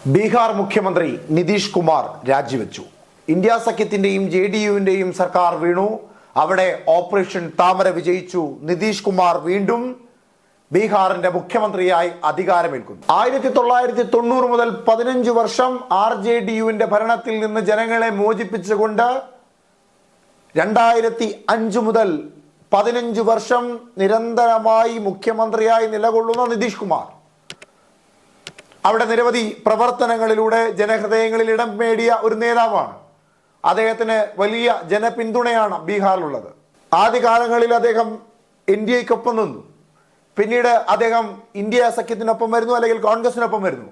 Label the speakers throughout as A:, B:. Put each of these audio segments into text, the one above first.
A: ബീഹാർ മുഖ്യമന്ത്രി നിതീഷ് കുമാർ രാജിവെച്ചു. ഇന്ത്യ സഖ്യത്തിന്റെയും JDU-വിന്റെയും സർക്കാർ വീണു. അവിടെ ഓപ്പറേഷൻ താമര വിജയിച്ചു. നിതീഷ് കുമാർ വീണ്ടും ബീഹാറിന്റെ മുഖ്യമന്ത്രിയായി അധികാരമേൽക്കുന്നു. 1990 മുതൽ 15 വർഷം RJDU-വിന്റെ ഭരണത്തിൽ നിന്ന് ജനങ്ങളെ മോചിപ്പിച്ചുകൊണ്ട് 2005 മുതൽ 15 വർഷം നിരന്തരമായി മുഖ്യമന്ത്രിയായി നിലകൊള്ളുന്ന നിതീഷ് കുമാർ അവിടെ നിരവധി പ്രവർത്തനങ്ങളിലൂടെ ജനഹൃദയങ്ങളിൽ ഇടം നേടിയ ഒരു നേതാവാണ്. അദ്ദേഹത്തിന് വലിയ ജനപിന്തുണയാണ് ബീഹാറിലുള്ളത്. ആദ്യകാലങ്ങളിൽ അദ്ദേഹം ഇന്ത്യക്കൊപ്പം നിന്നു. പിന്നീട് അദ്ദേഹം ഇന്ത്യ സഖ്യത്തിനൊപ്പം വരുന്നു, അല്ലെങ്കിൽ കോൺഗ്രസിനൊപ്പം വരുന്നു.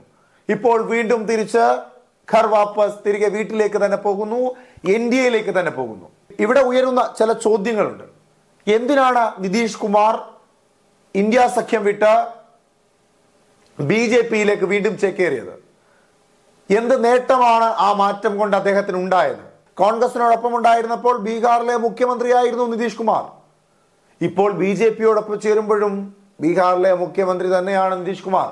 A: ഇപ്പോൾ വീണ്ടും തിരിച്ച് ഘർ വാപ്പസ്, തിരികെ വീട്ടിലേക്ക് തന്നെ പോകുന്നു, NDA-യിലേക്ക് തന്നെ പോകുന്നു. ഇവിടെ ഉയരുന്ന ചില ചോദ്യങ്ങളുണ്ട്. എന്തിനാണ് നിതീഷ് കുമാർ ഇന്ത്യ സഖ്യം വിട്ട് BJP-യിലേക്ക് വീണ്ടും ചേക്കേറിയത്? എന്ത് നേട്ടമാണ് ആ മാറ്റം കൊണ്ട് അദ്ദേഹത്തിന് ഉണ്ടായത്? കോൺഗ്രസിനോടൊപ്പം ഉണ്ടായിരുന്നപ്പോൾ ബീഹാറിലെ മുഖ്യമന്ത്രിയായിരുന്നു നിതീഷ് കുമാർ. ഇപ്പോൾ BJP-യോടൊപ്പം ചേരുമ്പോഴും ബീഹാറിലെ മുഖ്യമന്ത്രി തന്നെയാണ് നിതീഷ് കുമാർ.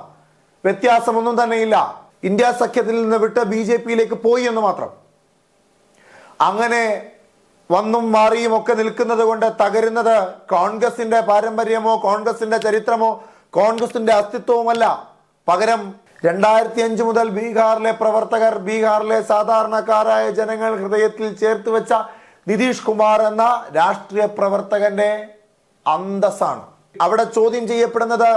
A: വ്യത്യാസമൊന്നും തന്നെയില്ല. ഇന്ത്യ സഖ്യത്തിൽ നിന്ന് വിട്ട് BJP-യിലേക്ക് പോയി എന്ന് മാത്രം. അങ്ങനെ വന്നും മാറിയും ഒക്കെ നിൽക്കുന്നത് കൊണ്ട് തകരുന്നത് കോൺഗ്രസിന്റെ പാരമ്പര്യമോ കോൺഗ്രസിന്റെ ചരിത്രമോ കോൺഗ്രസിന്റെ അസ്തിത്വവുമല്ല. പകരം 2005 മുതൽ ബീഹാറിലെ പ്രവർത്തകർ, ബീഹാറിലെ സാധാരണക്കാരായ ജനങ്ങൾ ഹൃദയത്തിൽ ചേർത്ത് വെച്ച നിതീഷ് കുമാർ എന്ന രാഷ്ട്രീയ പ്രവർത്തകന്റെ അന്തസ്സാണ്. അവിടെ ചോദ്യം ചെയ്യപ്പെടുന്നത്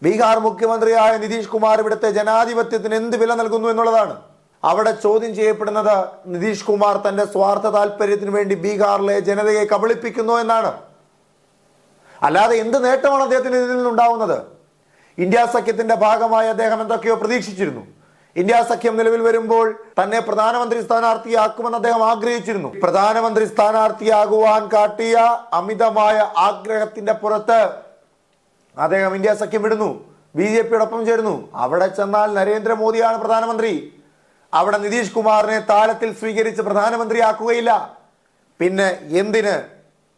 A: ബീഹാർ മുഖ്യമന്ത്രിയായ നിതീഷ് കുമാർ ഇവിടുത്തെ ജനാധിപത്യത്തിന് എന്ത് വില നൽകുന്നു എന്നുള്ളതാണ്. അവിടെ ചോദ്യം ചെയ്യപ്പെടുന്നത് നിതീഷ് കുമാർ തന്റെ സ്വാർത്ഥ താല്പര്യത്തിന് വേണ്ടി ബീഹാറിലെ ജനതയെ കബളിപ്പിക്കുന്നു എന്നാണ്. അല്ലാതെ എന്ത് നേട്ടമാണ് അദ്ദേഹത്തിന് ഇതിൽ നിന്നുണ്ടാവുന്നത്? ഇന്ത്യ സഖ്യത്തിന്റെ ഭാഗമായി അദ്ദേഹം എന്തൊക്കെയോ പ്രതീക്ഷിച്ചിരുന്നു. ഇന്ത്യ സഖ്യം നിലവിൽ വരുമ്പോൾ തന്നെ പ്രധാനമന്ത്രി സ്ഥാനാർത്ഥിയാക്കുമെന്ന് അദ്ദേഹം ആഗ്രഹിച്ചിരുന്നു. പ്രധാനമന്ത്രി സ്ഥാനാർത്ഥിയാകുവാൻ കാട്ടിയ അമിതമായ ആഗ്രഹത്തിന്റെ പുറത്ത് അദ്ദേഹം ഇന്ത്യ സഖ്യം വിടുന്നു, BJP-യോടൊപ്പം ചേരുന്നു. അവിടെ ചെന്നാൽ നരേന്ദ്രമോദിയാണ് പ്രധാനമന്ത്രി. അവിടെ നിതീഷ് കുമാറിനെ താലത്തിൽ സ്വീകരിച്ച് പ്രധാനമന്ത്രിയാക്കുകയില്ല. പിന്നെ എന്തിന്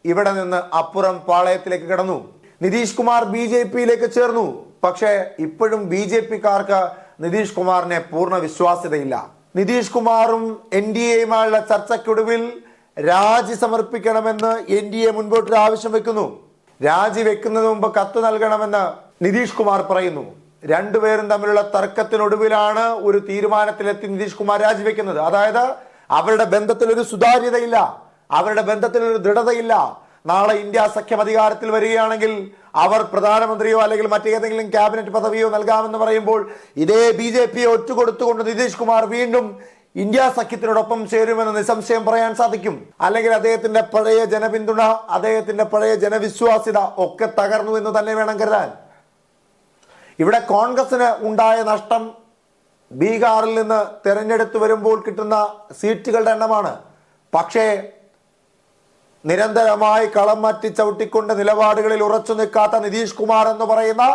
A: ഇവിടെ നിന്ന് അപ്പുറം പാളയത്തിലേക്ക് കടന്നു? നിതീഷ് കുമാർ BJP-യിലേക്ക് ചേർന്നു. പക്ഷേ ഇപ്പോഴും BJP-ക്കാർക്ക് നിതീഷ് കുമാറിനെ പൂർണ്ണ വിശ്വാസ്യതയില്ല. നിതീഷ് കുമാറും NDA-യുമായുള്ള ചർച്ചയ്ക്കൊടുവിൽ രാജി സമർപ്പിക്കണമെന്ന് NDA മുൻപോട്ടൊരു ആവശ്യം വെക്കുന്നു. രാജി വെക്കുന്നതിന് മുമ്പ് കത്ത് നൽകണമെന്ന് നിതീഷ് കുമാർ പറയുന്നു. രണ്ടുപേരും തമ്മിലുള്ള തർക്കത്തിനൊടുവിലാണ് ഒരു തീരുമാനത്തിലെത്തി നിതീഷ് കുമാർ രാജിവെക്കുന്നത്. അതായത് അവരുടെ ബന്ധത്തിൽ ഒരു സുതാര്യതയില്ല, അവരുടെ ബന്ധത്തിൽ ഒരു ദൃഢതയില്ല. നാളെ ഇന്ത്യ സഖ്യം അധികാരത്തിൽ വരികയാണെങ്കിൽ അവർ പ്രധാനമന്ത്രിയോ അല്ലെങ്കിൽ മറ്റേതെങ്കിലും ക്യാബിനറ്റ് പദവിയോ നൽകാമെന്ന് പറയുമ്പോൾ ഇതേ BJP-യെ ഒറ്റുകൊടുത്തുകൊണ്ട് നിതീഷ് കുമാർ വീണ്ടും ഇന്ത്യ സഖ്യത്തിനോടൊപ്പം ചേരുമെന്ന് നിസ്സംശയം പറയാൻ സാധിക്കും. അല്ലെങ്കിൽ അദ്ദേഹത്തിന്റെ പഴയ ജനപിന്തുണ, അദ്ദേഹത്തിന്റെ പഴയ ജനവിശ്വാസ്യത ഒക്കെ തകർന്നു എന്ന് തന്നെ വേണം കരുതാൻ. ഇവിടെ കോൺഗ്രസിന് ഉണ്ടായ നഷ്ടം ബീഹാറിൽ നിന്ന് തെരഞ്ഞെടുത്ത് വരുമ്പോൾ കിട്ടുന്ന സീറ്റുകളുടെ എണ്ണമാണ്. പക്ഷേ നിരന്തരമായി കളം മാറ്റി ചവിട്ടിക്കൊണ്ട് നിലപാടുകളിൽ ഉറച്ചു നിൽക്കാത്ത നിതീഷ് കുമാർ എന്ന് പറയുന്ന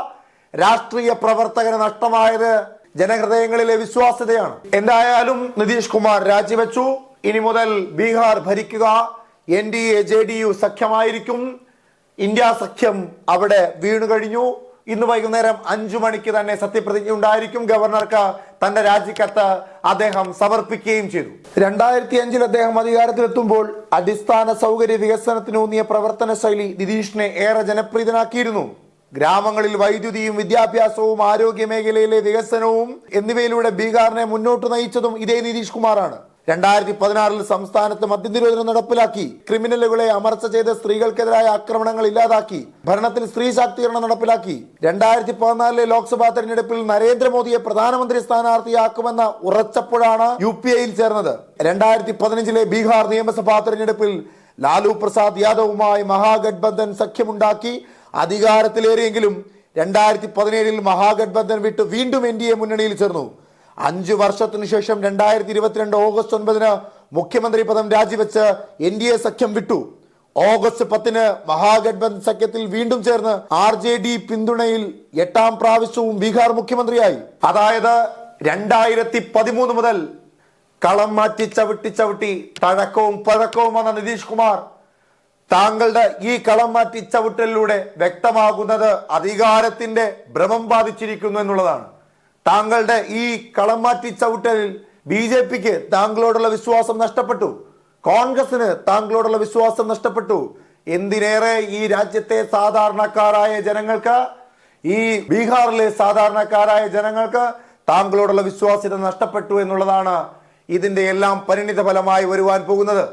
A: രാഷ്ട്രീയ പ്രവർത്തകന് നഷ്ടമായത് ജനഹൃദയങ്ങളിലെ വിശ്വാസ്യതയാണ്. എന്തായാലും നിതീഷ് കുമാർ രാജിവെച്ചു. ഇനി മുതൽ ബീഹാർ ഭരിക്കുക NDA JDU സഖ്യമായിരിക്കും. ഇന്ത്യ സഖ്യം അവിടെ വീണു കഴിഞ്ഞു. ഇന്ന് വൈകുന്നേരം 5 മണിക്ക് തന്നെ സത്യപ്രതിജ്ഞ ഉണ്ടായിരിക്കും. ഗവർണർക്ക് തന്റെ രാജിക്കത്ത് അദ്ദേഹം സമർപ്പിക്കുകയും ചെയ്തു. 2005 അദ്ദേഹം അധികാരത്തിലെത്തുമ്പോൾ അടിസ്ഥാന സൗകര്യ വികസനത്തിനൂന്നിയ പ്രവർത്തന ശൈലി നിതീഷിനെ ഏറെ ജനപ്രീതനാക്കിയിരുന്നു. ഗ്രാമങ്ങളിൽ വൈദ്യുതിയും വിദ്യാഭ്യാസവും ആരോഗ്യ മേഖലയിലെ വികസനവും എന്നിവയിലൂടെ ബീഹാറിനെ മുന്നോട്ട് നയിച്ചതും ഇതേ നിതീഷ് കുമാറാണ്. 2016 സംസ്ഥാനത്ത് മദ്യനിരോധനം നടപ്പിലാക്കി. ക്രിമിനലുകളെ അമർച്ച ചെയ്ത സ്ത്രീകൾക്കെതിരായ ആക്രമണങ്ങൾ ഇല്ലാതാക്കി. ഭരണത്തിൽ സ്ത്രീ ശാക്തീകരണം നടപ്പിലാക്കി. 2014 ലോക്സഭാ തെരഞ്ഞെടുപ്പിൽ നരേന്ദ്രമോദിയെ പ്രധാനമന്ത്രി സ്ഥാനാർത്ഥിയാക്കുമെന്ന് ഉറച്ചപ്പോഴാണ് UPA-യിൽ ചേർന്നത്. 2015 ബീഹാർ നിയമസഭാ തെരഞ്ഞെടുപ്പിൽ ലാലു പ്രസാദ് യാദവുമായി മഹാഗഡ്ബന്ധൻ സഖ്യമുണ്ടാക്കി അധികാരത്തിലേറിയെങ്കിലും 2017 മഹാഗഡ്ബന്ധൻ വിട്ട് വീണ്ടും NDA മുന്നണിയിൽ ചേർന്നു. 5 വർഷത്തിനു ശേഷം 2022 ഓഗസ്റ്റ് 9 മുഖ്യമന്ത്രി പദം രാജിവെച്ച് NDA സഖ്യം വിട്ടു. ഓഗസ്റ്റ് 10 മഹാഗഡ്ബന്ധൻ സഖ്യത്തിൽ വീണ്ടും ചേർന്ന് RJD പിന്തുണയിൽ 8ാം പ്രാവശ്യവും ബീഹാർ മുഖ്യമന്ത്രിയായി. അതായത് 2013 മുതൽ കളം മാറ്റി ചവിട്ടി തഴക്കവും പഴക്കവും വന്ന നിതീഷ് കുമാർ താങ്കളുടെ ഈ കളം മാറ്റി ചവിട്ടലിലൂടെ വ്യക്തമാകുന്നത് അധികാരത്തിന്റെ ഭ്രമം ബാധിച്ചിരിക്കുന്നു എന്നുള്ളതാണ്. താങ്കളുടെ ഈ കളം മാറ്റി ചവിട്ടലിൽ BJPക്ക് താങ്കളോടുള്ള വിശ്വാസം നഷ്ടപ്പെട്ടു, കോൺഗ്രസിന് താങ്കളോടുള്ള വിശ്വാസം നഷ്ടപ്പെട്ടു. എന്തിനേറെ ഈ രാജ്യത്തെ സാധാരണക്കാരായ ജനങ്ങൾക്ക്, ഈ ബീഹാറിലെ സാധാരണക്കാരായ ജനങ്ങൾക്ക് താങ്കളോടുള്ള വിശ്വാസ്യത നഷ്ടപ്പെട്ടു എന്നുള്ളതാണ് ഇതിന്റെ എല്ലാം പരിണിത ഫലമായി വരുവാൻ പോകുന്നത്.